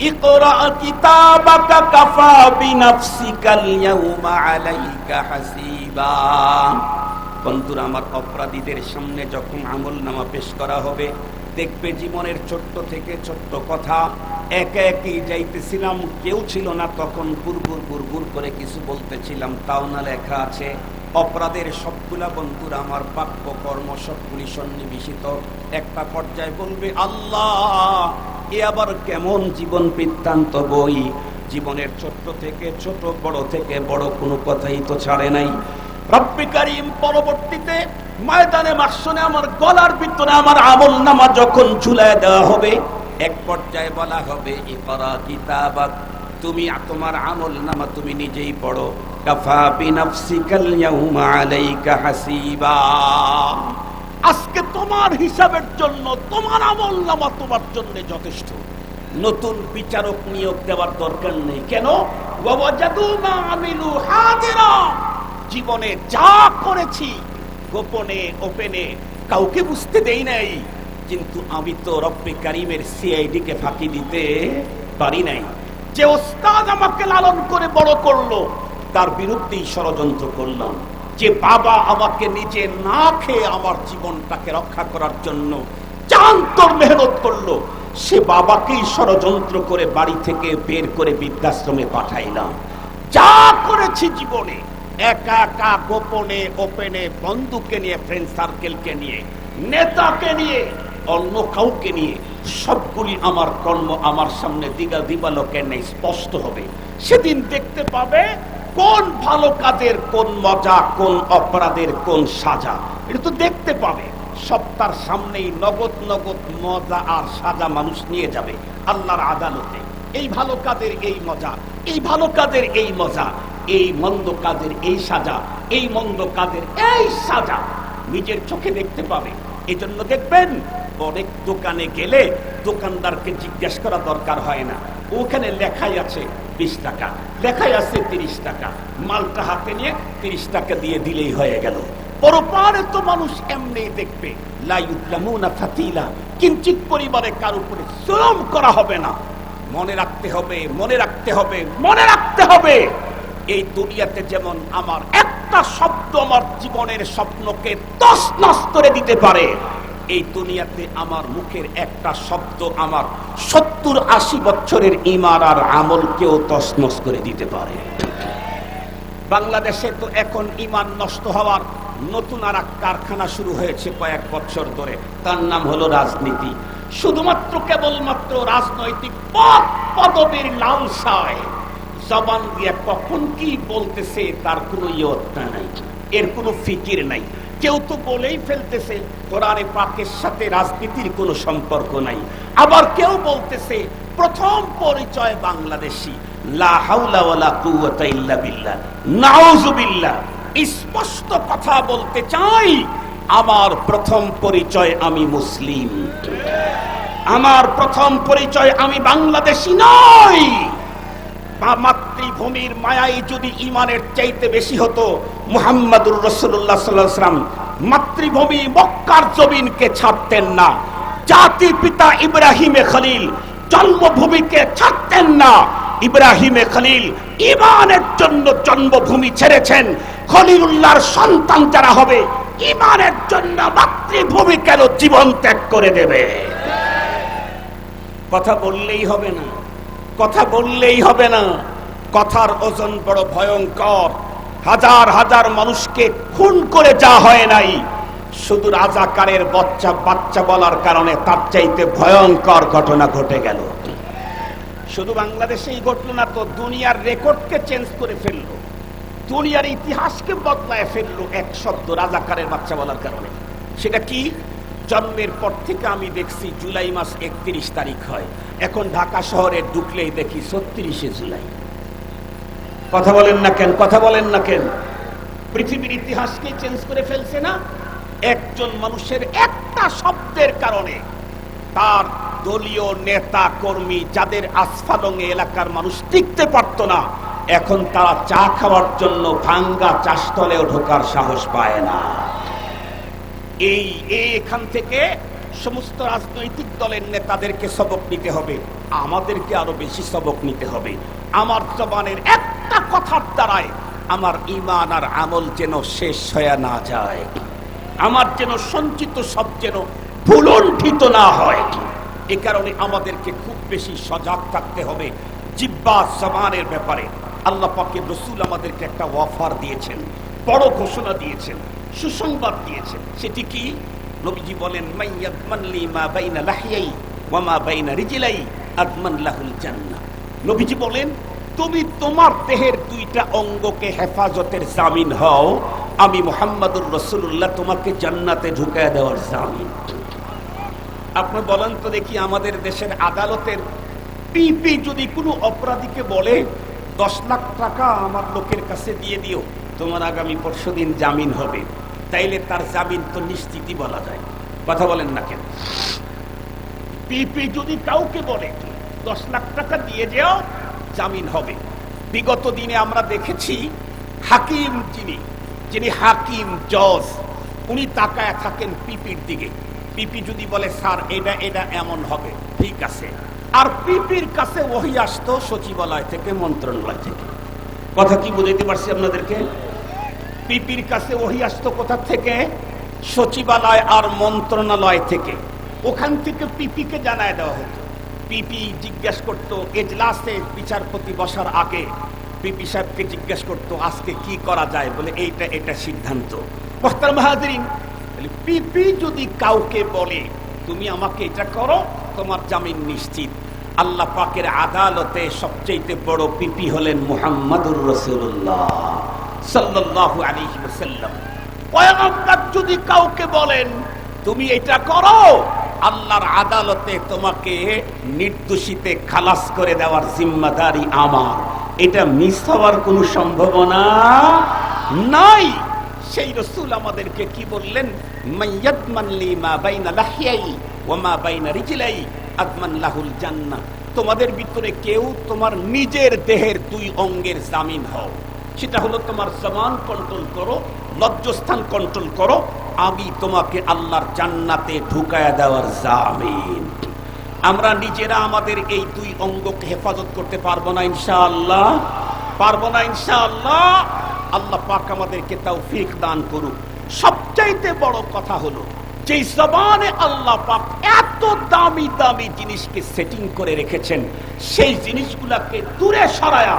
ইকরা কিতাবাকা কাফা বিনাফসিকাল ইয়াওমা আলাইকা হাসিবা। বন্ধুরা আমার অপরাধীদের সামনে যখন আমলনামা পেশ করা হবে দেখবে জীবনের ছোট্ট থেকে ছোট্ট কথা একে একে যাইতেছিলাম, কেউ ছিল না তখন গুরগুর গুরগুর করে কিছু বলতেছিলাম, তাও না লেখা আছে। অপরাধের সবগুলা বন্ধুরা আমার বাক্য কর্ম সবগুলি সন্নিবেশিত। একটা পর্যায়ে বলবে, আল্লাহ এ আবার কেমন জীবন বৃত্তান্ত বই! জীবনের ছোট্ট থেকে ছোট, বড় থেকে বড় কোনো কথাই তো ছাড়ে নাই। রব্বে কারীম পরবর্তীতে ময়দানে মাহশরে আমার গলার ভিতরে আমার আমলনামা যখন ঝুলায় দেওয়া হবে, এক পর্যায়ে বলা হবে, ইকরা কিতাবাক, তুমি তোমার আমল নামা তুমি নিজেই পড়ো। কাফা বিনাফসিকাল ইয়াউমা আলাইকা হাসিবা। আজকে তোমার হিসাবের জন্য তোমার আমল নামা তোমার জন্য যথেষ্ট। নতুন বিচারক নিয়োগ দেওয়ার দরকার নেই। কেন? ওয়াজাদু মা আমিলু হাদিরা। জীবনে যা করেছি গোপনে ওপেনে কাউকে বুঝতে দেই নাই, কিন্তু আমি তো রব্বে কারীমের সিআইডি কে ফাঁকি দিতে পারি নাই। যে ওস্তাদ আমাকে লালন করে বড় করলো তার বিরুদ্ধেই ষড়যন্ত্র করলাম। যে বাবা আমাকে নিজে না খেয়ে আমার জীবনটাকে রক্ষা করার জন্য জানতর মেহনত করলো, সে বাবাকেই ষড়যন্ত্র করে বাড়ি থেকে বের করে বৃদ্ধাশ্রমে পাঠাইলাম। যা করেছি জীবনে একা একা গোপনে ওপেনে, বন্ধুকে নিয়ে, ফ্রেন্ড সার্কেলকে নিয়ে, নেতাকে নিয়ে, অন্য কাউকে নিয়ে, সবগুলি আমার কর্ম আমার সামনে দিবালোকে নেই, স্পষ্ট হবে। সেদিন দেখতে পাবে কোন ভালো কাজের কোন মজা, কোন অপরাধের কোন সাজা, এটা তো দেখতে পাবে। সপ্তাহের সামনেই নগদ নগদ মজা আর সাজা মানুষ নিয়ে যাবে আল্লাহর আদালতে। এই ভালো কাজের এই মজা, এই ভালো কাজের এই মজা, এই মন্দ কাজের এই সাজা, এই মন্দ কাজের এই সাজা নিজের চোখে দেখতে পাবে। এই জন্য দেখবেন অনেক দোকানে গেলে দোকানদারকে জিজ্ঞেস করা দরকার হয় না, ওখানে লেখাই আছে 20 টাকা, লেখাই আছে 30 টাকা, মালটা হাতে নিয়ে 30 টাকা দিয়ে দিলেই হয়ে গেল। পরপারে তো মানুষ এমনি দেখবে, লা ইউযলামুনা ফাতিলা, কিঞ্চিত পরিবারে কার উপরে জুলুম করা হবে না। মনে রাখতে হবে, মনে রাখতে হবে, মনে রাখতে হবে। এই দুনিয়াতে যেমন আমার একটা শব্দ আমার জীবনের স্বপ্নকে তছনছ করে দিতে পারে, এই দুনিয়াতে আমার মুখের একটা শব্দ আমার 70-80 বছরের ঈমান আর আমলকেও তছনছ করে দিতে পারে। বাংলাদেশে তো এখন ঈমান নষ্ট হওয়ার নতুন আর এক কারখানা শুরু হয়েছে কয়েক বছর ধরে, তার নাম হলো রাজনীতি। শুধুমাত্র কেবলমাত্র রাজনৈতিক পদ পদবীর লালসায় জবান দিয়ে কখন কি বলতেছে তার কোনো ইয়ত্তা নাই, এর কোনো ফিকির নাই। কেউ তো বলেই ফেলতেছে কোরআনে পাকের সাথে রাজনীতির কোনো সম্পর্ক নাই। আবার কেউ বলতেছে প্রথম পরিচয় বাংলাদেশী, লা হাওলা ওয়ালা কুওয়াতা ইল্লা বিল্লাহ, নাউযুবিল্লাহ। স্পষ্ট কথা বলতে চাই, আমার প্রথম পরিচয় আমি মুসলিম, আমার প্রথম পরিচয় আমি বাংলাদেশী নই। মাতৃভূমির মায়াই যদি ঈমানের চাইতে বেশি হতো, মুহাম্মদুর রাসূলুল্লাহ সাল্লাল্লাহু আলাইহি ওয়াসাল্লাম মাতৃভূমি মক্কার জমিনকে ছাড়তেন না। জাতির পিতা ইব্রাহিমে খলিল জন্মভূমিকে ছাড়তেন না। ইব্রাহিমে খলিল ঈমানের জন্য জন্মভূমি ছেড়েছেন। খলিলুল্লাহর সন্তান যারা হবে ঈমানের জন্য মাতৃভূমি কেন জীবন ত্যাগ করে দেবে? কথা বললেই হবে না, কথা বললেই হবে না। কথার ওজন বড় ভয়ঙ্কর। হাজার হাজার মানুষকে খুন করে যা হয় নাই, শুধু রাজাকারের বাচ্চা বাচ্চা বলার কারণে তার চাইতে ভয়ঙ্কর ঘটনা ঘটে গেল। শুধু বাংলাদেশেই ঘটল না তো, দুনিয়ার রেকর্ডকে চেঞ্জ করে ফেললো, দুনিয়ার ইতিহাসকে বদলায় ফেললো এক শব্দ রাজাকারের বাচ্চা বলার কারণে। সেটা কি? জন্মের পর থেকে আমি দেখছি জুলাই মাস 31 তারিখ হয়, এখন ঢাকা শহরে ঢুকলেই দেখি 36শে জুলাই। কথা বলেন না কেন? কথা বলেন না কেন? পৃথিবীর ইতিহাসকে চেঞ্জ করে ফেলছে না? একজন মানুষের একটা শব্দের কারণে তার দলীয় নেতা কর্মী যাদের আস্ফালনে এলাকার মানুষ টিকতে পারত না, এখন তারা চা খাওয়ার জন্য ভাঙ্গা চাষতলেও ঢোকার সাহস পায় না। এখান থেকে সমস্ত রাজনৈতিক দলের নেতাদেরকে সবক নিতে হবে, আমাদেরকে আরো বেশি সবক নিতে হবে। আমার জবানের একটা কথার দ্বারায় আমার ঈমান আর আমল যেন শেষ হয়ে না যায়, আমার যেন সঞ্চিত সব যেন ভুলণ্ঠিত না হয়। এ কারণে আমাদেরকে খুব বেশি সজাগ থাকতে হবে জিহ্বা জবানের ব্যাপারে। আল্লাহ পাকের রাসূল আমাদেরকে একটা অফার দিয়েছেন, বড় ঘোষণা দিয়েছেন, সুসংবাদ দিয়েছেন। সেটি কি? নবীজি বলেন, মাইয়াদমান লি মা বাইনা লাহিয়াই ওয়া মা বাইনা রিজলাই আদমান লাহুল জান্নাহ। নবীজি বলেন, তুমি তোমার দেহের দুইটা অঙ্গকে হেফাজতের জামিন হও, আমি মুহাম্মদুর রাসূলুল্লাহ তোমাকে জান্নাতে ঢুকায় দেওয়ার জামিন। আপনি বলেন তো দেখি, আমাদের দেশের আদালতের পিপি যদি কোনো অপরাধীকে বলে 10 লাখ টাকা আমার লোকের কাছে দিয়ে দিও, তোমার আগামী পরশুদিন জামিন হবে, তাইলে তার জামিন তো নিশ্চিতই বলা যায়। কথা বলেন না কেন? পিপি যদি কাউকে বলে 10 লাখ টাকা দিয়ে যাও, জামিন হবে। বিগত দিনে আমরা দেখেছি হাকিম যিনি হাকিম জজ, উনি তাকায় থাকেন পিপির দিকে। পিপি যদি বলে স্যার এটা এটা এমন হবে, ঠিক আছে। আর পিপির কাছে ওহী আসতো সচিবালয় থেকে, মন্ত্রণালয় থেকে। কথা কি বুঝাইতে পারছি আপনাদেরকে? পিপির কাছে ওহী আসতো কোথা থেকে? সচিবালয় আর মন্ত্রণালয় থেকে। ওখান থেকে পিপিকে জানায় দেওয়া হতো। পিপি জিজ্ঞাসা করতো এজলাসে বিচারপতি বসার আগে, পিপি সাহেবকে জিজ্ঞাসা করতো আজকে কি করা যায়, বলে এইটা এটা সিদ্ধান্ত। মোহতারাম হাজিরিন, পিপি যদি কাউকে বলে তুমি আমাকে এটা করো, তোমার জামিন নিশ্চিত। আল্লাহ পাকের আদালতে সবচেয়ে বড় পিপি হলেন মুহাম্মাদুর রাসূলুল্লাহ সাল্লাল্লাহু আলাইহি ওয়াসাল্লাম। পয়গম্বর যদি কাউকে বলেন তুমি এটা করো, আল্লাহর আদালতে তোমাকে নির্দোষীতে খালাস করে দেওয়ার জিম্মাদারি আমার। এটা মিস হওয়ার কোনো সম্ভাবনা নাই। সেই রাসূল আমাদেরকে কি বললেন? মাইয়াদমান লি মা বাইনা লাহিয়াই ওয়া মা বাইনা রিজলাই আদমান লাহুল জান্নাহ। তোমাদের ভিতরে কেউ তোমার নিজের দেহের 2 অঙ্গের জামিন হও, সেটা হলো তোমার জবান কন্ট্রোল করো, লজ্জাস্থান কন্ট্রোল করো, আমি তোমাকে আল্লাহর জান্নাতে ঢুকায়া দেওয়ার জামিন। আমরা নিজেরা আমাদের এই 2 অঙ্গকে হেফাজত করতে পারবো না ইনশাআল্লাহ? পারবো না ইনশাআল্লাহ? আল্লাহ পাক আমাদেরকে তৌফিক দান করুক। সবচাইতে বড় কথা হলো যে জবানে আল্লাহ পাক এত দামি দামি জিনিসকে সেটিং করে রেখেছেন, সেই জিনিসগুলোকে দূরে সরায়া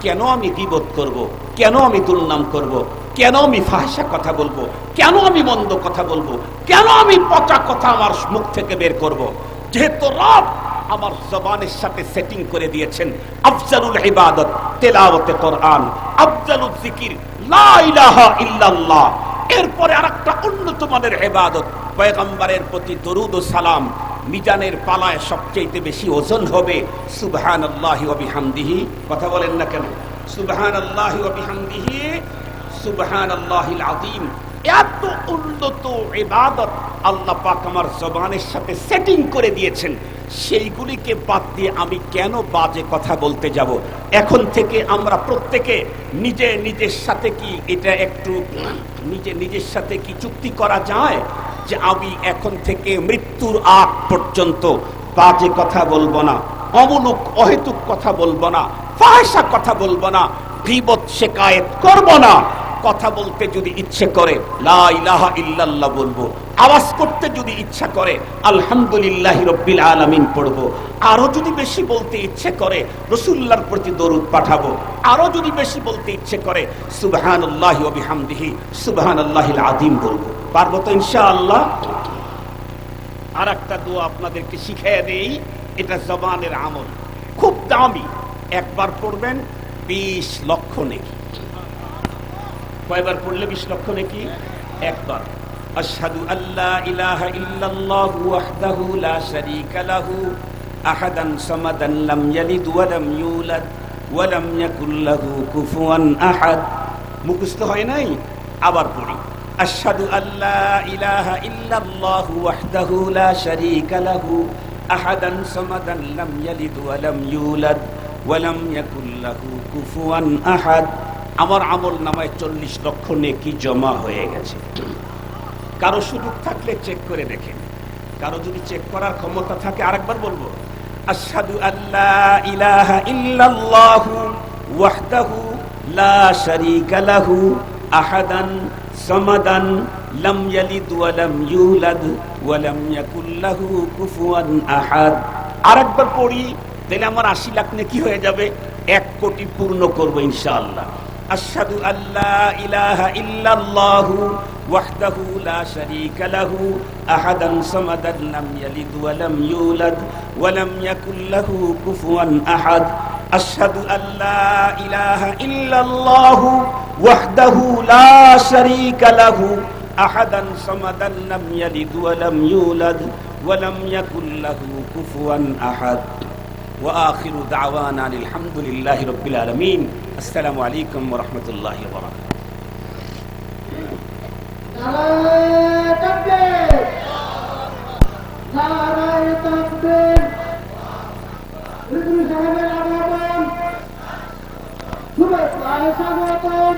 কেন আমি গীবত করব, কেন আমি দুর্নাম করব, কেন আমি ফাহিশা কথা বলবো, কেন আমি মন্দ কথা বলবো, কেন আমি পচা কথা আমার মুখ থেকে বের করব? যেহেতু রব আমার জবানের সাথে সেটিং করে দিয়েছেন আফজালুল ইবাদত তেলাওয়াতে কোরআন, আফজালুল জিকির লা ইলাহা ইল্লাল্লাহ। এরপরে আরেকটা উন্নত মানের ইবাদত পয়গম্বরের প্রতি দরুদ ও সালাম। মিজানের পালায় সবচেয়ে বেশি ওজন হবে সুবহানাল্লাহি ওয়া বিহামদিহি। কথা বলেন না কেন? সুবহানাল্লাহি ওয়া বিহামদিহি সুবহানাল্লাহিল আযীম। এত উন্নত ইবাদত আল্লাহ পাক আমার জবানের সাথে সেটিং করে দিয়েছেন, সেইগুলিকে বাদ দিয়ে আমি কেন বাজে কথা বলতে যাব? এখন থেকে আমরা প্রত্যেকে নিজের সাথে কি এটা একটু নিজের সাথে কি চুক্তি করা যায় যে আমি এখন থেকে মৃত্যুর আগ পর্যন্ত বাজে কথা বলবো না, অমূলক অহেতুক কথা বলবো না, ফাহিশা কথা বলবো না, গীবত শিকায়েত করব না। কথা বলতে যদি ইচ্ছে করে লা ইলাহা ইল্লাল্লাহ বলবো, আওয়াজ করতে যদি ইচ্ছা করে আলহামদুলিল্লাহি রাব্বিল আলামিন পড়বো, আরো যদি বেশি বলতে ইচ্ছে করে রাসূলুল্লাহর প্রতি দরুদ পাঠাবো, আরো যদি বেশি বলতে ইচ্ছে করে সুবহানাল্লাহি ওয়া বিহামদিহি সুবহানাল্লাহিল আযীম বলবো। পারবো তো ইনশাআল্লাহ? আর একটা দোয়া আপনাদেরকে শিখিয়ে দেই, এটা জবানের আমল, খুব দামি। একবার পড়বেন 20 লক্ষ নেকি। কয়বার পড়লে 20 লক্ষ নেকি? একবার। আশহাদু আল্লা ইলাহা ইল্লাল্লাহু ওয়াহদাহু লা শারীকা লাহু আহাদান সামাদান লাম ইয়ালিদ ওয়া লাম ইউলাদ ওয়া লাম ইয়াকুল লাহু কুফুয়ান আহাদ। মুখস্থ হয় নাই? আবার পড়ি। আশহাদু আল্লা ইলাহা ইল্লাল্লাহু ওয়াহদাহু লা শারীকা লাহু আহাদান সামাদান লাম ইয়ালিদ ওয়া লাম ইউলাদ ওয়া লাম ইয়াকুল লাহু কুফুয়ান আহাদ। আমার আমল নামায় 40 লক্ষ নেকি জমা হয়ে গেছে। কারো সুযোগ থাকলে চেক করে দেখেন, কারো যদি চেক করার ক্ষমতা থাকে আরেকবার বলবো। আশহাদু আল্লা ইলাহা ইল্লাল্লাহু ওয়াহদাহু লা শারীকা লাহু আহাদান সামাদান লাম ইয়ালিদ ওয়া লাম ইউলাদ ওয়া লাম ইয়াকুল লাহু কুফুয়ান আহাদ। আরেকবার পড়ি, তাহলে আমার 80 লাখ নেকি হয়ে যাবে, 1 কোটি পূর্ণ করব ইনশাআল্লাহ। আশহাদু আল্লা ইলাহা ইল্লাল্লাহু ওয়াহদাহু লা শারীকা লাহু আহাদান সামাদান লাম ইয়ালিদ ওয়া লাম ইউলাদ ওয়া লাম ইয়াকুল লাহু কুফুয়ান আহাদ। আশহাদু আল্লা ইলাহা ইল্লাল্লাহু ওয়াহদাহু লা শারীকা লাহু আহাদান সামাদান লাম ইয়ালিদ ওয়া লাম ইউলাদ ওয়া লাম ইয়াকুল লাহু কুফুয়ান আহাদ। ওয়া আখিরু দাওয়ানা আলহামদুলিল্লাহি রাব্বিল আলামিন। আসসালামু আলাইকুম ওয়া রাহমাতুল্লাহি ওয়া বারাকাতুহু। নারায়ে তাকবীর, নারায়ে তাকবীর। ইদ্রিস আহমেদ আগমন, শুভেচ্ছা স্বাগতম।